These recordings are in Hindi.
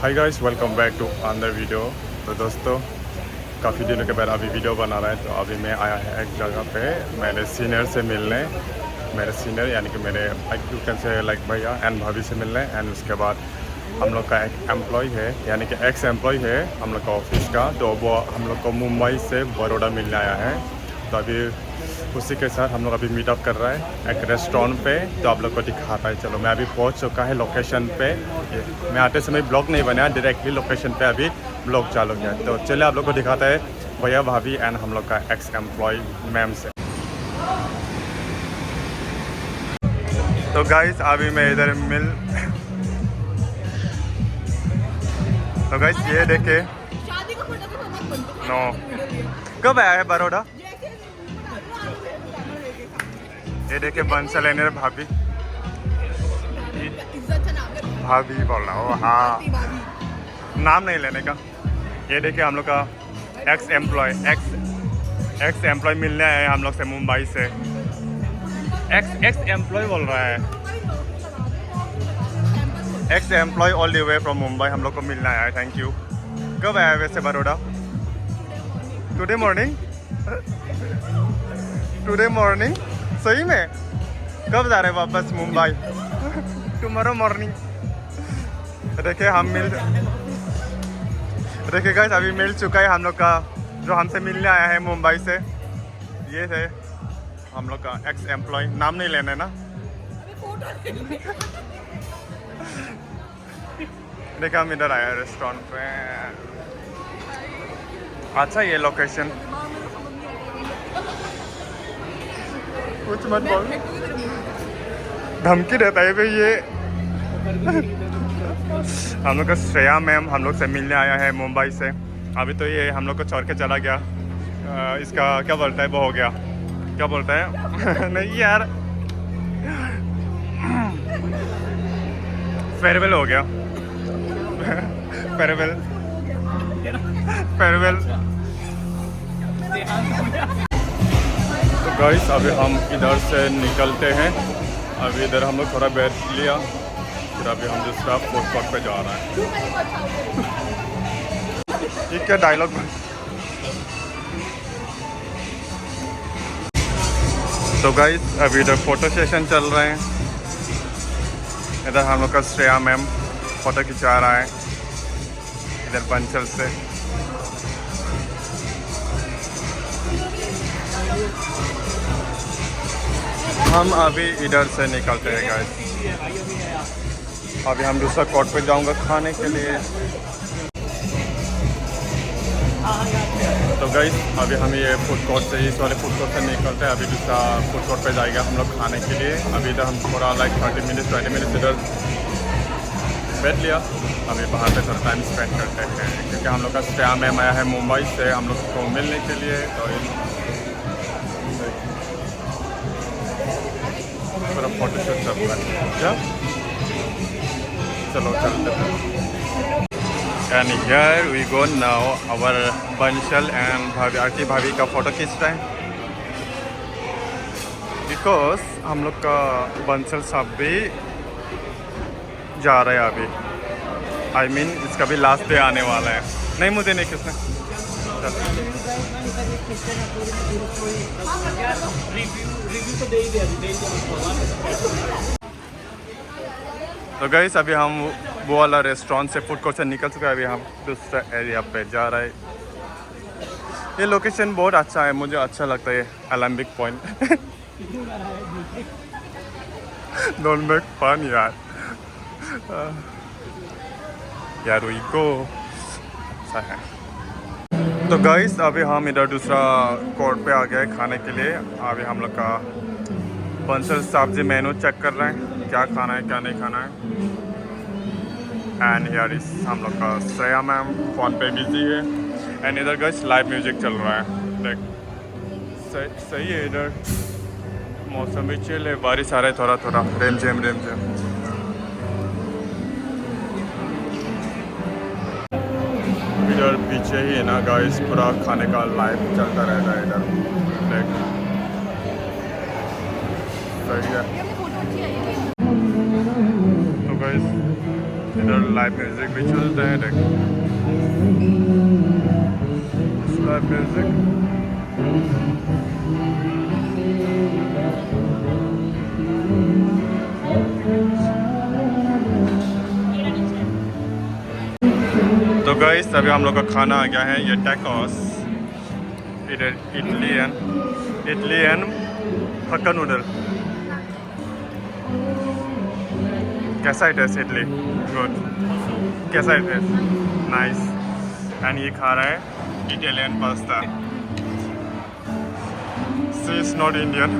Hi guys, welcome back to another video. तो दोस्तों, काफ़ी दिनों के बाद अभी वीडियो बना रहा है। तो अभी मैं आया है एक जगह पे मेरे सीनियर से मिलने। मेरे सीनियर यानी कि मेरे यू कैन से लाइक भैया एंड भाभी से मिलने। एंड उसके बाद हम लोग का एक एम्प्लॉय है, यानी कि एक्स एम्प्लॉय है हम लोग का ऑफिस का। तो वो हम लोग को मुंबई से बड़ौदा मिलने आया है। तो अभी उसी के साथ हम लोग अभी मीटअप कर रहा है एक रेस्टोरेंट पे। तो आप लोग को दिखाता है। चलो, मैं अभी पहुंच चुका है लोकेशन पे। मैं आते समय ब्लॉग नहीं बनाया, डायरेक्टली लोकेशन पे अभी ब्लॉग चालू किया। तो चलिए आप लोग को दिखाता है भैया भाभी एंड हम लोग का एक्स एम्प्लॉय मैम से। तो गाइस अभी मैं इधर मिल तो गाइस ये देखे नो कब आया है बड़ौदा। ये देखे बंसल है भाभी। भाभी बोल रहा हूँ, हाँ, नाम नहीं लेने का। ये देखिए हम लोग का एक्स एम्प्लॉय मिलने आए हैं हम लोग से मुंबई से। एक्स एम्प्लॉय बोल रहा है, ex employee all the way from Mumbai हम लोग को मिलना आया है। Thank you. कब आया वैसे Baroda? Today morning. Today morning सही में? कब जा रहे हैं वापस मुंबई? Tomorrow morning. देखिए गाइस अभी मिल चुका है हम लोग का जो हमसे मिलने आया है मुंबई से। ये थे हम लोग का एक्स एम्प्लॉय, नाम नहीं लेना है ना। देखा हम इधर आया रेस्टोरेंट पे। अच्छा ये लोकेशन, कुछ मत बोल, धमकी देता है भाई ये। हम लोग का श्रेया मैम हम लोग से मिलने आया है मुंबई से। अभी तो ये हम लोग को छोड़ के चला गया। इसका क्या बोलता है, वो हो गया, क्या बोलता है नहीं यार, फेयरवेल हो गया। Farewell farewell. तो गाइस अभी हम इधर से निकलते हैं। अभी इधर हम लोग थोड़ा बैठ लिया, फिर अभी हम दूसरा फूड कोर्ट पे जा रहे हैं। ये क्या डायलॉग? तो गाइस अभी इधर फोटो सेशन चल रहे हैं। इधर हम लोग का श्रेया मैम फोटो खिंचा रहा है इधर बंचल से। हम अभी इधर से निकलते हैं गाइस। अभी हम दूसरा कोर्ट पे जाऊंगा खाने के लिए। तो गाइस अभी हम ये फूड कोर्ट से, इस वाले फूड कोर्ट से निकलते हैं। अभी दूसरा फूड कोर्ट पे जाएगा हम लोग खाने के लिए। अभी इधर हम थोड़ा लाइक 20 मिनट्स इधर बैठ लिया। अभी बाहर पे थोड़ा टाइम स्पेंड करते हैं, क्योंकि हम लोग का श्रेया मैम आया है मुंबई से हम लोग को मिलने के लिए। तो थोड़ा फोटोशूट चल रहा है क्या? चलो चलते हैं। And here we go now. Our Banshal and भाभी आरती भाभी का फोटो खींच रहे हैं, बिकॉज हम लोग का बंसल साहब भी जा रहे हैं अभी। I mean इसका भी लास्ट डे आने वाला है। नहीं मुझे नहीं किसने। तो गाइस अभी हम वो वाला रेस्टोरेंट से फूड कोर्ट से निकल चुके हैं। अभी हम दूसरा एरिया पे जा रहे हैं। ये लोकेशन बहुत अच्छा है, मुझे अच्छा लगता है Olympic point. Don't make fun यार। यार वी गो अच्छा है। तो गाइस अभी हम इधर दूसरा कोर्ट पे आ गए खाने के लिए। अभी हम लोग का बंसल साहब जी मेनू चेक कर रहे हैं, क्या खाना है क्या नहीं खाना है। एंड हियर इज हम लोग का श्रेया मैम फोन पे बिजी है। एंड इधर गाइस लाइव म्यूजिक चल रहा है। देख सही है, इधर मौसम भी चिल है, बारिश आ रहा है थोड़ा थोड़ा, रेम झेम। इधर पीछे ही है ना गाइस, पूरा खाने का लाइव चलता रहता है इधर। देख सही है। तो गाइस इधर लाइव म्यूजिक भी चलता है, देख लाइव म्यूजिक। तो गाइस अभी हम लोग का खाना आ गया है, ये टैकोस, इधर इडली एंड हक्का नूडल। कैसा है टेस्ट इडली? गुड। कैसा है टेस्ट? नाइस। एंड ये खा रहा है Italian pasta. She is not Indian.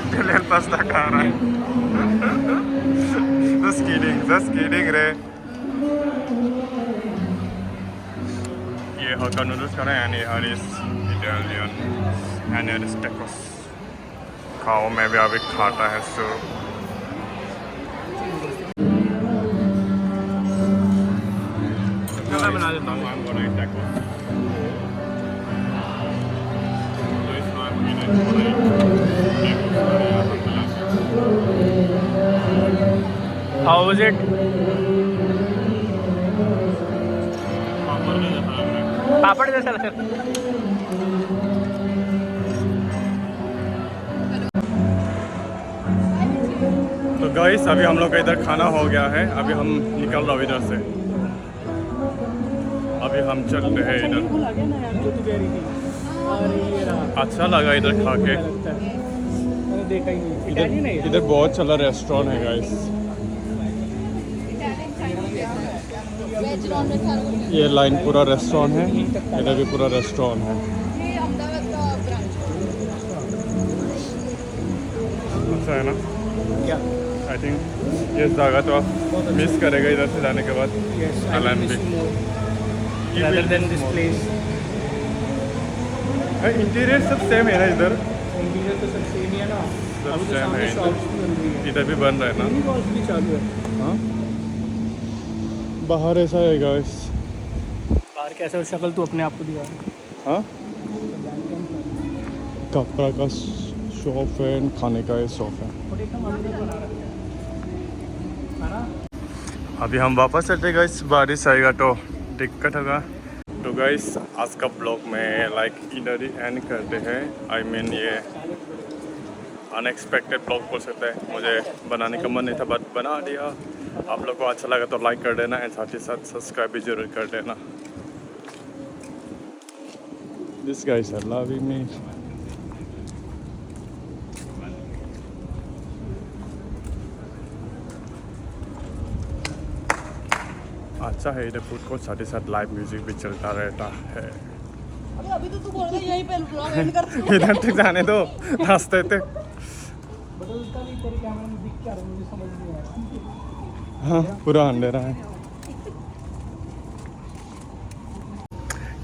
Italian pasta खा रहा है। just kidding रे। ये हक्का नूडल्स खाना है, एंड ये इज इटालियन एंड ये इज टैकोस। खाओ, मैं भी अभी खाता है सो। मैं बना देता हूँ। I'm gonna eat tacos. So it's not How was it? पापड़ जैसा लग रहा है। तो गाइस अभी हम लोग का इधर खाना हो गया है, अभी हम निकल रहे इधर से। अभी हम चल रहे हैं इधर। अच्छा लगा इधर खा के। इधर बहुत चला रेस्टोरेंट है गाइस। ये लाइन पूरा रेस्टोरेंट है, इधर भी पूरा रेस्टोरेंट है। अच्छा है ना? क्या? आई थिंक ये जगह तो आप मिस करेगा इधर से जाने के बाद। इंटीरियर सब सेम है ना इधर? इंटीरियर तो सब सेम ही है ना। सब सेम है। इधर भी बन रहा है ना? हाँ, बाहर ऐसा है गाइस। बाहर कैसा है शक्ल तू अपने आप को दिखा। हाँ, कपड़ा का शॉप है, खाने का शॉप है। अभी हम वापस चलते गाइस, बारिश आएगा तो दिक्कत होगा। तो गाइस आज का ब्लॉग में लाइक इधर ही एंड करते हैं। आई मीन ये अनएक्सपेक्टेड ब्लॉग बोल सकते हैं। मुझे बनाने का मन नहीं था बट बना दिया। आप लोग को अच्छा लगा तो लाइक कर देना एंड साथ ही साथ सब्सक्राइब भी जरूर कर देना। This guys are loving me. अच्छा है इधर फूड कोर्ट, साथ ही साथ लाइव म्यूजिक भी चलता रहता है। अभी तो तू बोल रहा है यहीं पे ब्लॉग एंड कर दूँ। इधर तक जाने दो रास्ते तक। हाँ, पूरा अंधेरा है।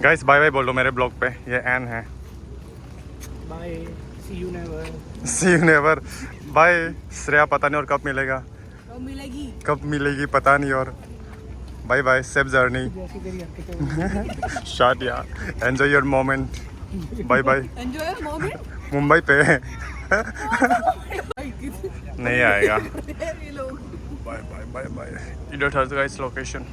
गाइस बाय बाय बोल दो मेरे ब्लॉग पे। ये एन है। Bye, see you never. See you never. Bye. Shreya पता नहीं और कब मिलेगा, कब मिलेगी पता नहीं। और bye bye, safe journey. Shot यार, enjoy your moment. Bye bye. Enjoy your moment. Mumbai पे नहीं आएगा। Bye bye bye bye. इधर था गाइस लोकेशन।